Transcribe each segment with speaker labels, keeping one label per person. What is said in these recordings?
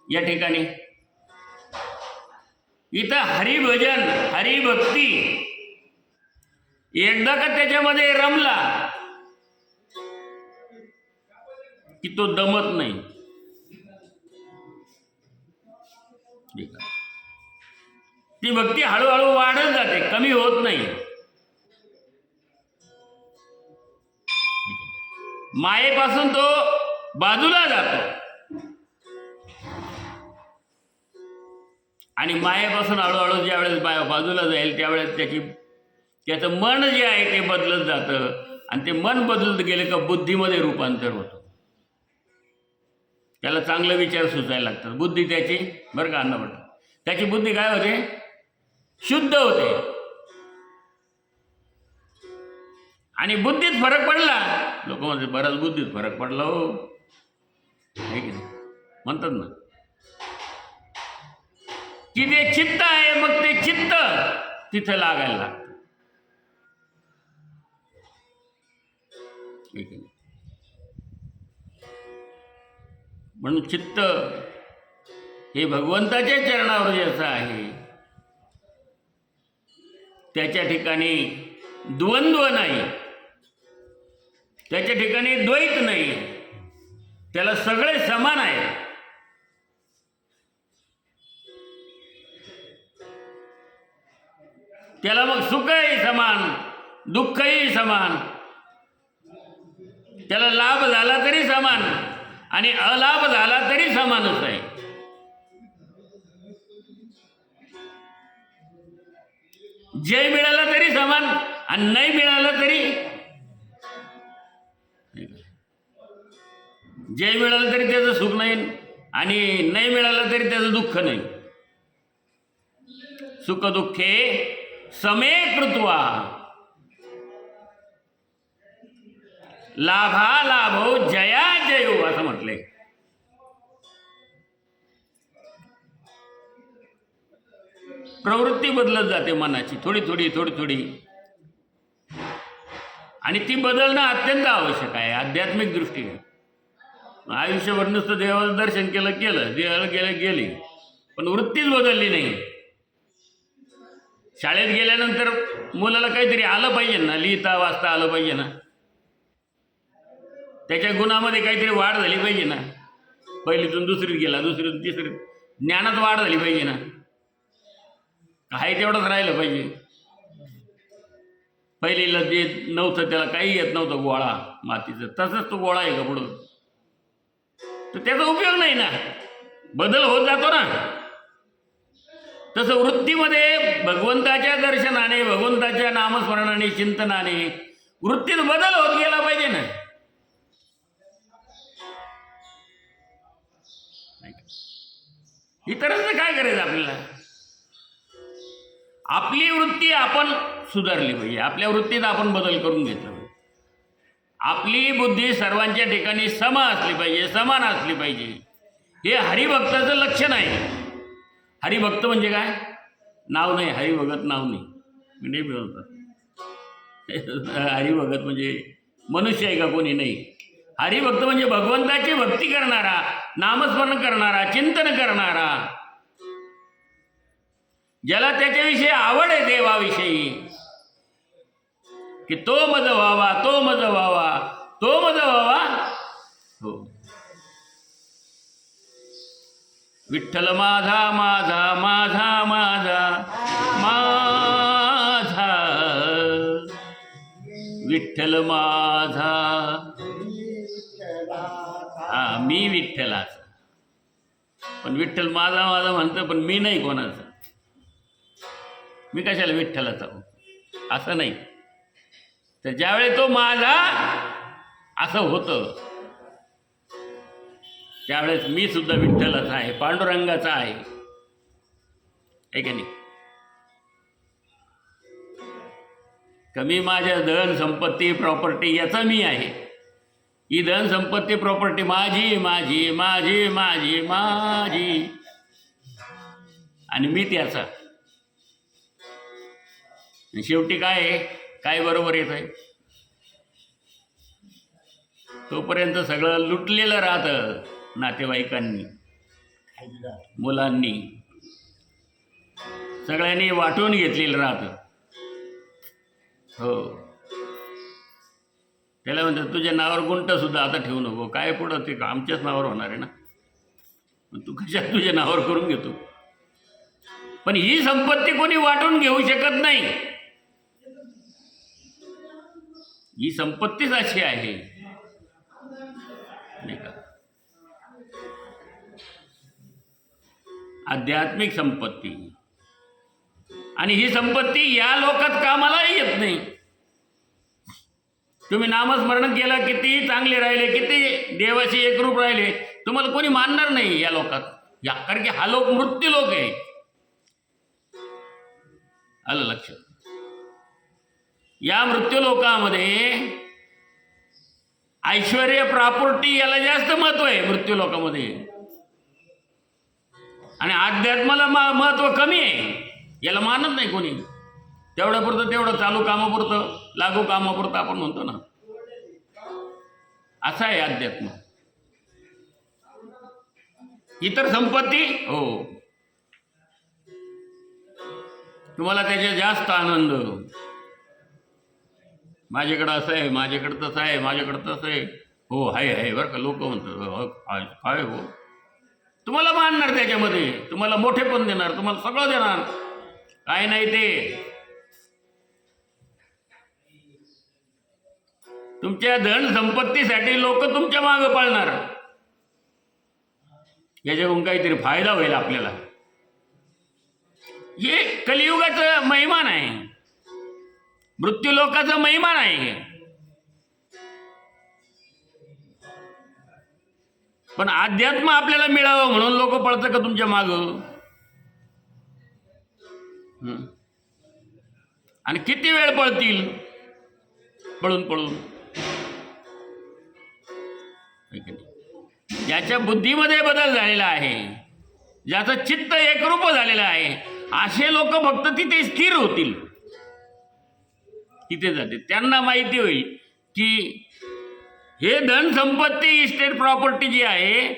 Speaker 1: या ठिकाणी इथं हरिभजन हरिभक्ती एकदा का त्याच्यामध्ये रमला की तो दमत नाही. ती भक्ती हळूहळू वाढत जाते, कमी होत नाही. मायेपासून तो बाजूला जातो आणि मायेपासून हळूहळू ज्यावेळेस बाजूला जाईल त्यावेळेस त्याचं मन जे आहे ते बदलत जातं आणि ते मन बदलत गेले का बुद्धीमध्ये रूपांतर होतं. त्याला चांगले विचार सुचायला लागतात. बुद्धी त्याची बरं का अन्न म्हणतात, त्याची बुद्धी काय होते? शुद्ध होते. आणि बुद्धीत फरक पडला, लोक म्हणतात बराच बुद्धीत फरक पडला हो, आहे की नाही म्हणतात ना, की ते चित्त आहे, मग ते चित्त तिथं लागायला लागतं. म्हणून चित्त हे भगवंताच्या चरणावर ज्याचं आहे त्याच्या ठिकाणी द्वंद्व नाही, त्याच्या ठिकाणी द्वैत नाही, त्याला सगळे समान आहे. त्याला मग सुखही समान, दुःखही समान, त्याला लाभ झाला तरी समान आणि अलाभ झाला तरी समानच आहे. जय मिळाला तरी समान आणि नाही मिळालं तरी, जय मिळालं तरी त्याचं सुख नाही आणि नाही मिळालं तरी त्याचं दुःख नाही. सुख दुःखे समे कृत्वा लाभा लाभो जया जयो असं म्हटलंय. प्रवृत्ती बदलत जाते मनाची थोडी थोडी थोडी थोडी, आणि ती बदलणं अत्यंत आवश्यक आहे आध्यात्मिक दृष्टीने. आयुष्यभर नुसतं देवाचं दर्शन केलं देवाला गेली पण वृत्तीच बदलली नाही. शाळेत गेल्यानंतर मुलाला काहीतरी आलं पाहिजे ना, लिहिता वाचता आलं पाहिजे ना, त्याच्या गुणामध्ये काहीतरी वाढ झाली पाहिजे ना. पहिलीतून दुसरीत गेला, दुसरीतून तिसरीत, ज्ञानात वाढ झाली पाहिजे ना. काही तेवढंच राहिलं पाहिजे. पहिलीला जे नव्हतं त्याला काही येत नव्हतं, गोळा मातीचं, तसंच तो गोळा आहे का पुढं, तर त्याचा उपयोग नाही ना, बदल होत जातो ना. तसं वृत्तीमध्ये भगवंताच्या दर्शनाने, भगवंताच्या नामस्मरणाने, चिंतनाने वृत्तीत बदल होत गेला पाहिजे ना. इतरांचं काय करायचं आपल्याला? आपली वृत्ती आपण सुधारली पाहिजे, आपल्या वृत्तीत आपण बदल करून घेतला पाहिजे. आपली बुद्धी सर्वांच्या ठिकाणी सम असली पाहिजे, समान असली पाहिजे. हे हरिभक्ताचं लक्षण आहे. हरिभक्त म्हणजे काय? नाव नाही, हरिभगत नाव नाही. म्हणजे हरिभगत म्हणजे मनुष्य आहे का? कोणी नाही. हरिभक्त म्हणजे भगवंताची भक्ती करणारा, नामस्मरण करणारा, चिंतन करणारा, ज्याला त्याच्याविषयी आवड आहे देवाविषयी, की तो मज व्हावा, तो मज व्हावा, तो मज व्हावा. हो, विठ्ठल माझा माझा माझा माझा माझा, विठ्ठल माझा, हा मी विठ्ठलाचा. पण विठ्ठल माझा माझा म्हणतो, पण मी नाही कोणाचा. मी कशाला विठ्ठलाचा हो? असं नाही. तर ज्यावेळी तो माझा असं होतं त्यावेळेस मी सुद्धा विठ्ठलाचा आहे, पांडुरंगाचा आहे, का नाही? कमी माझ्या धन संपत्ती प्रॉपर्टी याचा मी आहे. ही धन संपत्ती प्रॉपर्टी माझी माझी माझी माझी माझी आणि मी त्याचा. शेवटी काय आहे? काय बरोबर येत आहे? तोपर्यंत सगळं लुटलेलं राहतं नातेवाईकांनी. मुलांनी सगळ्यांनी वाटून घेतलेलं राहतं. हो, त्याला म्हणतात तुझ्या नावावर गुंट सुद्धा आता ठेवू नको. काय पुढं ते आमच्याच नावावर होणार आहे ना, मग तू कशा तुझ्या नावावर करून घेतो. पण ही संपत्ती कोणी वाटून घेऊ शकत नाही. ही संपत्तीच अशी आहे नाही का, आध्यात्मिक संपत्ती. आणि ही संपत्ती या लोकात कामालाही येत नाही. तुम्ही नामस्मरण केलं, किती चांगले राहिले, किती देवाशी एकरूप राहिले, तुम्हाला कोणी मानणार नाही या लोकात. कारण की हा लोक मृत्यू लोक आहे. आलं लक्षात. या मृत्यू लोकांमध्ये ऐश्वर्य प्रॉपर्टी याला जास्त महत्व आहे मृत्यू लोकांमध्ये, आणि अध्यात्माला महत्व कमी आहे. याला मानत नाही कोणी. तेवढ्यापुरतं तेवढं चालू कामापुरतं, लागू कामापुरतं आपण म्हणतो ना, असं आहे अध्यात्म. इतर संपत्ती हो, तुम्हाला त्याच्या जास्त आनंद. माझ्याकडं असं आहे, माझ्याकडं तसं आहे, माझ्याकडं तसं आहे. हो आहे बरं का, लोक म्हणतात काय हो, तुम्हाला मानणार त्याच्यामध्ये, तुम्हाला मोठे पण देणार, तुम्हाला सगळं देणार. काय नाही ते तुमच्या धन संपत्तीसाठी लोक तुमच्या मागं पळणार. याच्याकडून काहीतरी फायदा होईल आपल्याला. हे कलियुगाचं महिमान आहे, मृत्यू लोकाचा महिमान आहे. पण अध्यात्म आपल्याला मिळावं म्हणून लोक पळतात का तुमच्या मागं. आणि किती वेळ पळतील पळून पळून. ज्याच्या बुद्धीमध्ये बदल झालेला आहे, ज्याचं चित्त एकरूप झालेलं आहे, असे लोक फक्त तिथे स्थिर होतील. तिथे जाते. त्यांना माहिती होईल की हे धन संपत्ती, इस्टेट प्रॉपर्टी जी आहे,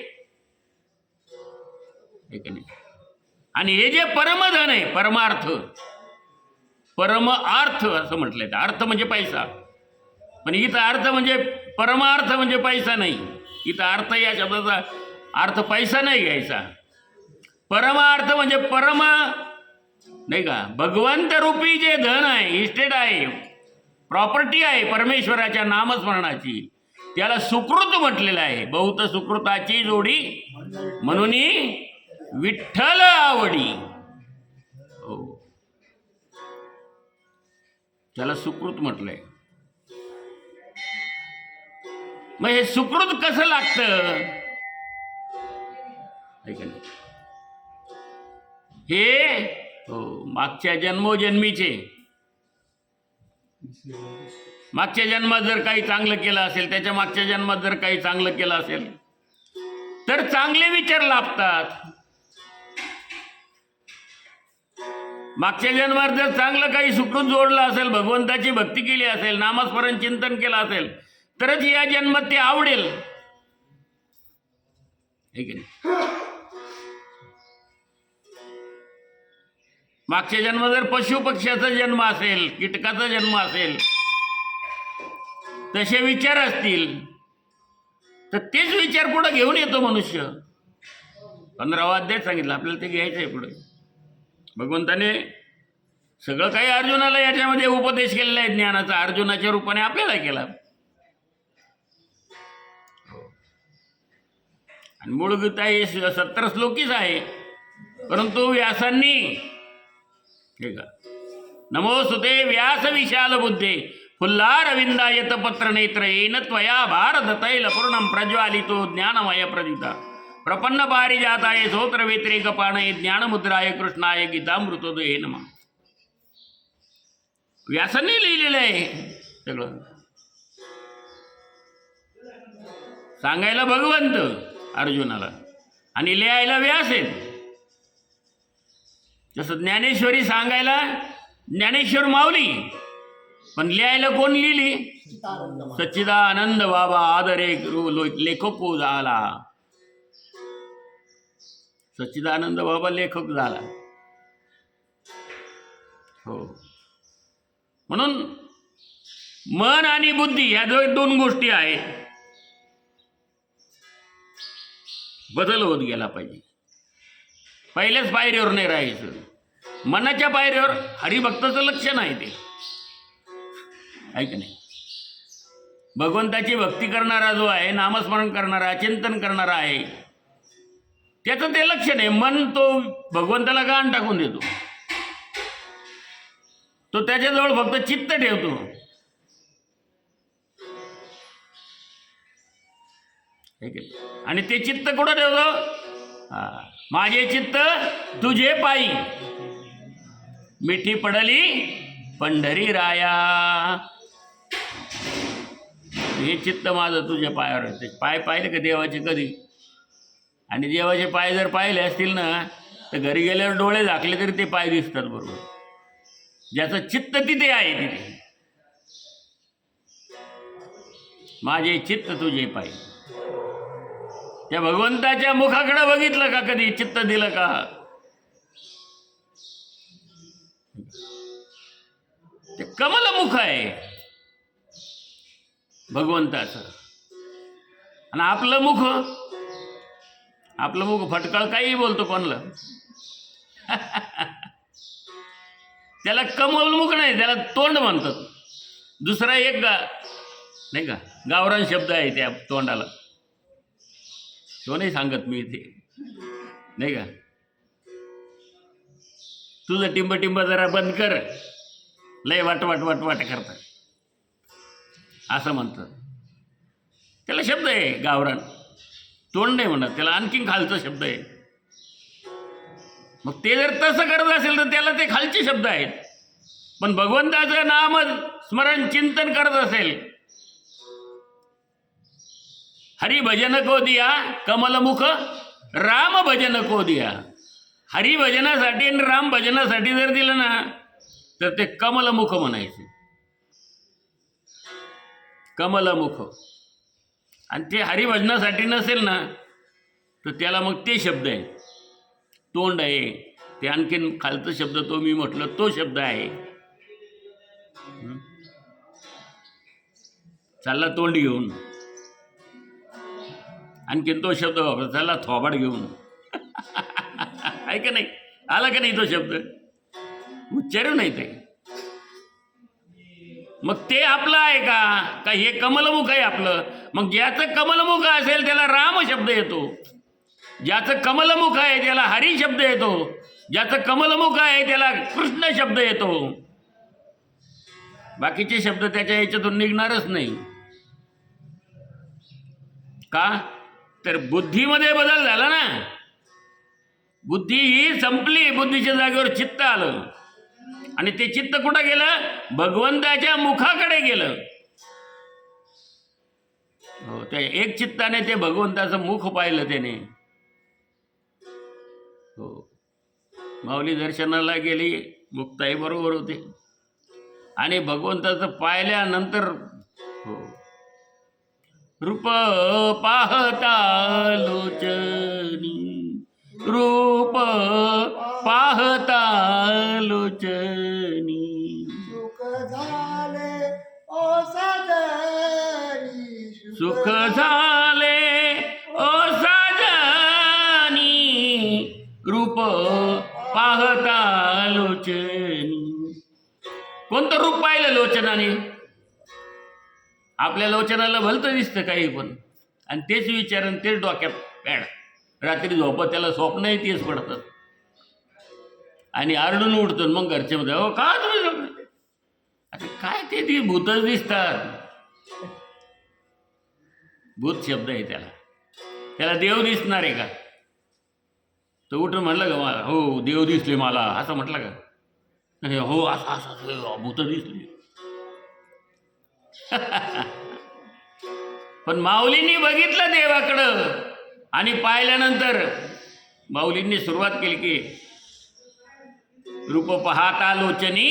Speaker 1: आणि हे जे परमधन आहे, परमार्थ, परमार्थ असं म्हटलंय. अर्थ म्हणजे पैसा, पण इथं अर्थ म्हणजे परमार्थ म्हणजे पैसा नाही. इथं अर्थ या शब्दाचा अर्थ पैसा नाही घ्यायचा. परमार्थ म्हणजे परम नाही का, भगवंत रूपी जे धन आहे, इस्टेट आहे, प्रॉपर्टी आहे परमेश्वराच्या नामस्मरणाची, त्याला सुकृत म्हटलेलं आहे. बहुत सुकृताची जोडी म्हणून विठ्ठल आवडी. हो, त्याला सुकृत म्हटलंय. मग हे सुकृत कसं लागतं हे हो, मागच्या जन्मोजन्मीचे, मागच्या जन्मात जर काही चांगलं केलं असेल, त्याच्या मागच्या जन्मात जर काही चांगलं केलं असेल तर चांगले विचार लाभतात. मागच्या जन्मात जर चांगलं काही सुकृत जोडलं असेल, भगवंताची भक्ती केली असेल, नामस्मरण चिंतन केलं असेल, तरच या जन्मात ते आवडेल. मागच्या जन्म जर पशु पक्ष्याचा जन्म असेल, कीटकाचा जन्म असेल, तसे विचार असतील, तर तेच विचार पुढे घेऊन येतो मनुष्य. 15वा अध्याय सांगितलं आपल्याला, ते घ्यायचं आहे पुढे. भगवंताने सगळं काही अर्जुनाला याच्यामध्ये उपदेश केलेला आहे ज्ञानाचा, अर्जुनाच्या रूपाने आपल्याला केला. आणि मूळ गीता ही 70 श्लोकीच आहे, परंतु व्यासांनी हे का, नमोस्तुते व्यास विशाल बुद्धे फुल्लारविंदायत पत्र नेत्र येन त्वया भारत तैल पूर्णम प्रज्वालितो ज्ञानमय प्रदिता प्रपन्न पारिजाताय स्तोत्र व्यतिरेक पाणय ज्ञानमुद्राय कृष्णाय गीतामृतोदये नमः. व्यासांनी लिहिलेलं आहे सगळं. सांगायला भगवंत अर्जुनाला आणि लिहायला व्यास आहेत. जसं ज्ञानेश्वरी सांगायला ज्ञानेश्वर माऊली, पण लिहायला कोण लिहिली? सच्चिदानंद बाबा आदरे लेखको झाला. सच्चिदानंद बाबा लेखक झाला. हो, म्हणून मन आणि बुद्धी ह्या दोन गोष्टी आहेत, बदल होत गेला पाहिजे. पहिल्याच पायरीवर नाही राहायचं. मनाच्या पायरीवर हरिभक्ताचं लक्षण आहे ते, आहे की नाही. भगवंताची भक्ती करणारा जो आहे, नामस्मरण करणारा, चिंतन करणारा आहे, त्याचं ते लक्षण आहे. मन तो भगवंताला गाण टाकून देतो, तो त्याच्याजवळ फक्त चित्त ठेवतो. आणि ते चित्त कुठं ठेवतो? माझे चित्त तुझे पायी, मिठी पडली पंढरी राया. हे चित्त माझं तुझ्या पायावर आहे. पाय पाहिले का देवाचे कधी? आणि देवाचे पाय जर पाहिले असतील ना, तर घरी गेल्यावर डोळे झाकले तरी ते पाय दिसतात बरोबर. ज्याचं चित्त तिथे आहे, तिथे माझे चित्त तुझे पायी. त्या भगवंताच्या मुखाकडे बघितलं का कधी? चित्त दिलं का? ते कमलमुख आहे भगवंताचं. आणि आपलं मुख फटकळ काही बोलतो कोणला. त्याला कमलमुख नाही, त्याला तोंड म्हणतात. दुसरा एक नाही का गावरान शब्द आहे त्या तोंडाला, तो नाही सांगत मी इथे, नाही का. तुझं टिंब जरा बंद कर, लय वाट करतात असं म्हणतात. त्याला शब्द आहे गावरान, तोंड नाही म्हणत त्याला, आणखीन खालचा शब्द आहे. मग ते जर तसं करत असेल तर त्याला ते खालचे शब्द आहेत. पण भगवंताचं नाम स्मरण चिंतन करत असेल, हरि भजन को दिया कमलमुख, राम भजन को दिया. हरि भजनासाठी आणि राम भजनासाठी जर दिलं ना, तर ते कमलमुख म्हणायचे. कमलमुख. आणि ते हरिभजनासाठी नसेल ना, तर त्याला मग ते शब्द आहे, तोंड आहे. ते आणखीन खालचा शब्द तो मी म्हटलं तो शब्द आहे. चालला तोंड घेऊन, आणखीन तो शब्द वापरला, चालला थोबाड घेऊन. आहे का नाही? आला का नाही तो शब्द? उच्चारू नाही ते. मग ते आपलं आहे का हे कमलमुख आहे आपलं? मग ज्याचं कमलमुख असेल त्याला राम शब्द येतो, ज्याचं कमलमुख आहे त्याला हरी शब्द येतो, ज्याचं कमलमुख आहे त्याला कृष्ण शब्द येतो. बाकीचे शब्द त्याच्या याच्यातून निघणारच नाही. का? तर बुद्धीमध्ये बदल झाला ना. बुद्धी ही संपली, बुद्धीच्या जागेवर चित्त आलं. आणि ते चित्त कुठं गेलं? भगवंताच्या मुखाकडे गेलं. हो, त्या एक चित्ताने ते भगवंताचं मुख पाहिलं त्याने. हो, माऊली दर्शनाला गेली, मुक्ताई बरोबर होते. आणि भगवंताचं पाहिल्यानंतर हो, रूप पाहता लोचनी, रूप पाहता लोचनी,
Speaker 2: सुख झाले ओ साजनी,
Speaker 1: सुख झाले ओ साजनी, रूप पाहता लोचनी. कोणतं रूप पाहिलं लोचनाने? आपल्या लोचनाला भलतं दिसतं काही पण, आणि तेच विचारण तेच डोक्यात पॅड. रात्री झोपत त्याला स्वप्नही तेच पडतात आणि आरडून उठतो. मग घरचे मध्ये हो का तुम्ही झोपले? आता काय ते ती भूतच दिसतात. भूत शब्द आहे त्याला. त्याला देव दिसणार आहे का? तो उठून म्हणलं का मला हो देव दिसले मला असं म्हटलं का? हो असं असं भूत दिसली. पण माऊलींनी बघितलं देवाकडं आणि पाहिल्यानंतर माऊलींनी सुरुवात केली की रूप पाहता लोचनी,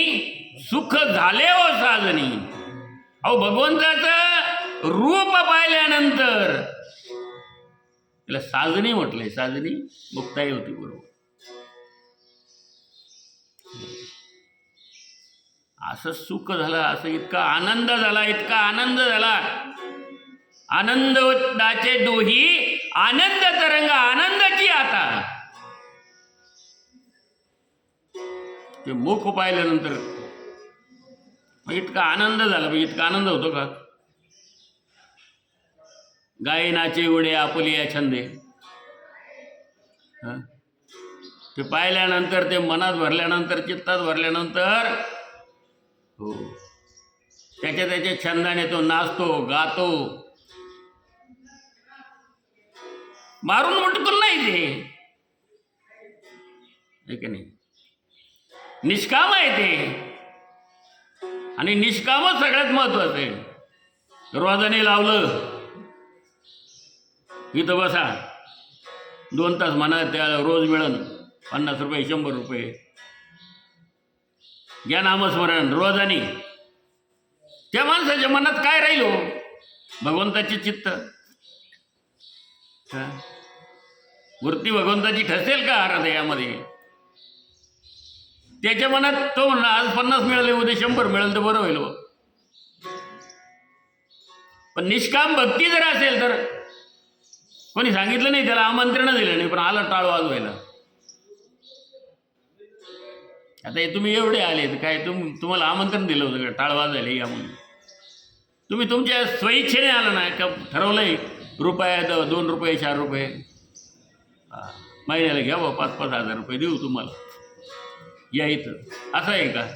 Speaker 1: सुख झाले ओ साजनी. अहो भगवंताचं रूप पाहिल्यानंतर त्याला साजनी म्हटलंय. साजनी मुक्ताई होती बरोबर. असं सुख झालं, असं इतका आनंद झाला, इतका आनंद झाला. आनंदाचे दोही आनंद तरंग आनंदाची आता. ते मुख पाहिल्यानंतर इतका आनंद झाला. इतका आनंद होतो का? गायनाचे उडे आपुलिया छंदे. ते पाहिल्यानंतर, ते मनात भरल्यानंतर, चित्तात भरल्यानंतर, हो, त्याच्या छंदाने तो नाचतो, गातो. मारून मुटकुल नाही ते, आहे की नाही? निष्काम आहे ते. आणि निष्कामच सगळ्यात महत्वाचं आहे. रोजाने लावलं, इथं बसा 2 तास म्हणा, त्या रोज मिळन 50 रुपये 100 रुपये. घ्या नामस्मरण रोजाने. त्या माणसाच्या मनात काय राहील हो? भगवंताची चित्त. वृत्ती भगवंताची ठसेल का हृदयामध्ये? त्याच्या मनात तो म्हणा आज 50 मिळाले, उद्या 100 मिळेल तर बरं होईल. पण निष्काम भक्ती जर असेल तर कोणी सांगितलं नाही, त्याला आमंत्रण दिलं नाही, पण आला टाळ वाजवायला. आता हे तुम्ही एवढे आले तर काय तुम्हाला आमंत्रण दिलं होतं का टाळ वाजवायला या म्हणून? तुम्ही तुमच्या स्वइच्छेने आला ना का? ठरवलंय रुपये 2 रुपये 4 रुपये महिन्याला घ्या बा, 5-5 हजार रुपये देऊ तुम्हाला, या इथं. असं आहे का?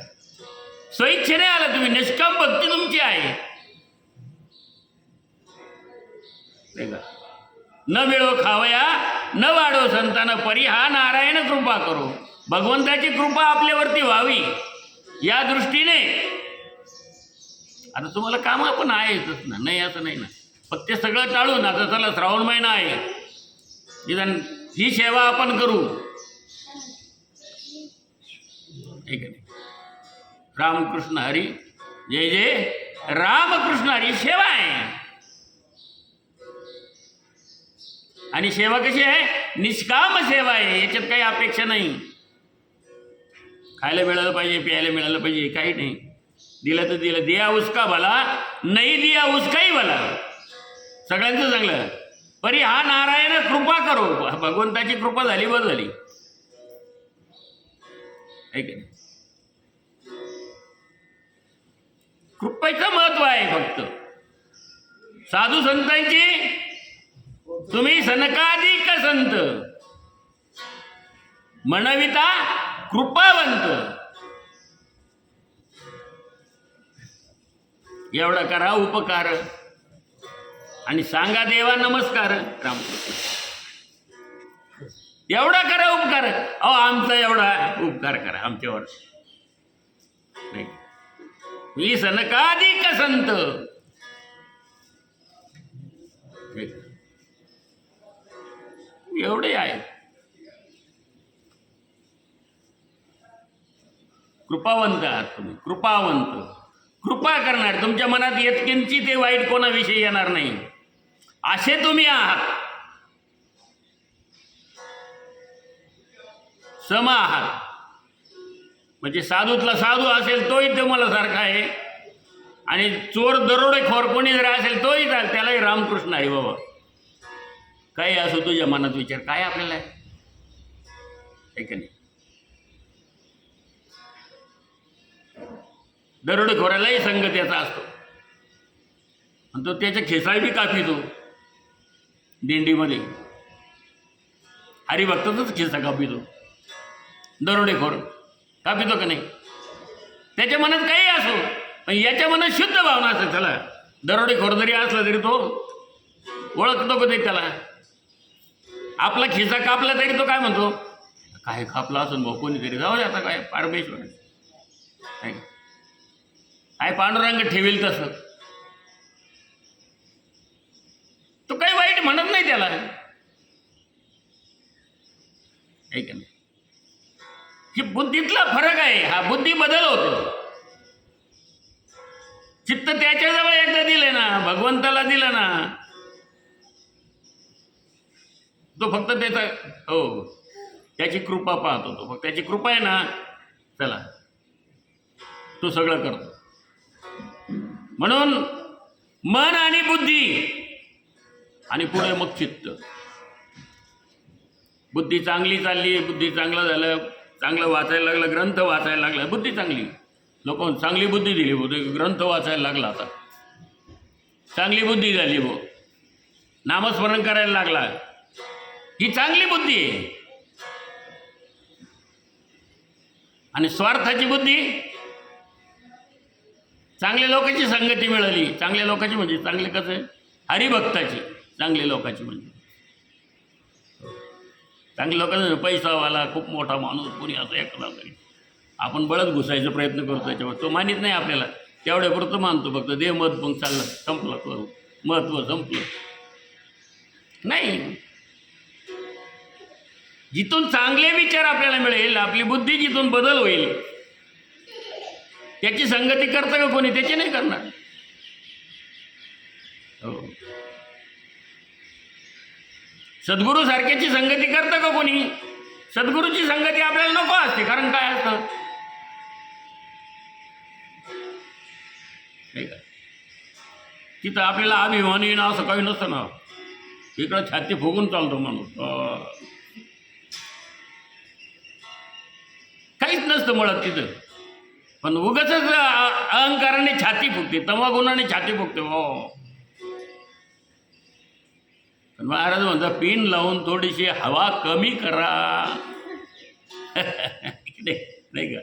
Speaker 1: स्वइच्छेने आला तुम्ही. निष्काम भक्ती तुमची आहे का? न मिळो खावया न वाढो संतान परी, हा नारायण कृपा करो. भगवंताची कृपा आपल्यावरती व्हावी या दृष्टीने. आता तुम्हाला कामं पण आहेतच ना, नाही असं नाही ना. फक्त ते सगळं टाळून आता चला श्रावण महिना आहे, निदान ही सेवा आपण करू, ठीक आहे? रामकृष्ण हरी, जय जय रामकृष्ण हरी सेवा आहे. आणि सेवा कशी आहे? निष्काम सेवा आहे. याच्यात काही अपेक्षा नाही. खायला मिळालं पाहिजे, प्यायला मिळालं पाहिजे, काही नाही. दिलं तर दिलं, दिया उसका भला, नाही दिया उसकाही भला. सगळ्यांचं चांगलं. परी हा नारायण कृपा करो. भगवंताची कृपा झाली बस झाली, आहे की नाही? कृपेचं महत्व आहे फक्त. साधू संतांची तुम्ही सनकाधिक संत म्हणविता कृपावंत. एवढा करा उपकार आणि सांगा देवा नमस्कार. रामकृष्ण एवढा करा उपकार. अहो आमचा एवढा उपकार करा आमच्यावर. नाही, मी सनकाधिक संत. एवढे आहे. कृपावंत आहात तुम्ही, कृपावंत. कृपा करणार. तुमच्या मनात यत्किंची ते वाईट कोणाविषयी येणार नाही, असे तुम्ही आहात. सम आहात. म्हणजे साधूतला साधू असेल तोही तुम्हाला सारखा आहे, आणि चोर दरोडेखोर कोणी जर असेल तोही त्यालाही रामकृष्ण आहे बाबा. काही असो तुझ्या मनात विचार, काय आपल्याला आहे का नाही? दरोडेखोरालाही संग त्याचा असतो, आणि तो त्याच्या खेसाळ बी कापितो दिंडीमध्ये. हरिभक्ताचाच खिस्सा कापितो. दरोडेखोर कापितो का नाही? त्याच्या मनात काही असो, पण याच्या मनात शुद्ध भावना असते. त्याला दरोडेखोर जरी असला तरी तो ओळखतो का ते? त्याला आपला खिस्सा कापला तरी तो काय म्हणतो? काय कापला असून भाऊ कोणीतरी, जाऊ दे आता, काय परमेश्वर आहे, काय पांडुरंग ठेवील तसं. तो काही वाईट म्हणत नाही त्याला, आहे का नाही? ही बुद्धीतला फरक आहे. हा बुद्धी बदल होतो. चित्त त्याच्याजवळ एकदा दिले ना, भगवंताला दिलं ना, तो फक्त त्याचा हो त्याची कृपा पाहतो तो फक्त त्याची कृपा आहे ना चला तो सगळं करतो. म्हणून मन आणि बुद्धी आणि पुढे मग चित्त. बुद्धी चांगली चालली, बुद्धी चांगलं झालं, चांगलं वाचायला लागलं, ग्रंथ वाचायला लागला, बुद्धी चांगली. लोक चांगली बुद्धी दिली बुद्धी ग्रंथ वाचायला लागला, आता चांगली बुद्धी झाली भो, नामस्मरण करायला लागला, ही चांगली बुद्धी आहे. आणि स्वार्थाची बुद्धी, चांगल्या लोकांची संगती मिळाली, चांगल्या लोकांची म्हणजे चांगले कसं हरिभक्ताची, चांगल्या लोकांची म्हणजे चांगल्या लोकांचा पैसावाला खूप मोठा माणूस कोणी असं एखादा तरी आपण बळच घुसायचा प्रयत्न करतो त्याच्यावर, तो मानित नाही आपल्याला, तेवढ्यापुरतं मानतो फक्त देव मत मग चाललं संपलं करू महत्त्व संपलं नाही. जिथून चांगले विचार आपल्याला मिळेल, आपली बुद्धी जिथून बदल होईल, त्याची संगती करतं का कोणी? त्याची नाही करणार. हो, सद्गुरू सारख्याची संगती करतं का कोणी? सद्गुरूची संगती आपल्याला नको असते, कारण काय असतं नाही का, तिथं आपल्याला अभिमान येणं असं काही नसतं ना, इकडं छाती फुगून चालतो माणूस, काहीच नसतं मुळात तिथं, पण उगाच अहंकाराने छाती फुगते, तमागुणाने छाती फुगते. हो, पण महाराज म्हणता पिन लावून थोडीशी हवा कमी करा नाही का.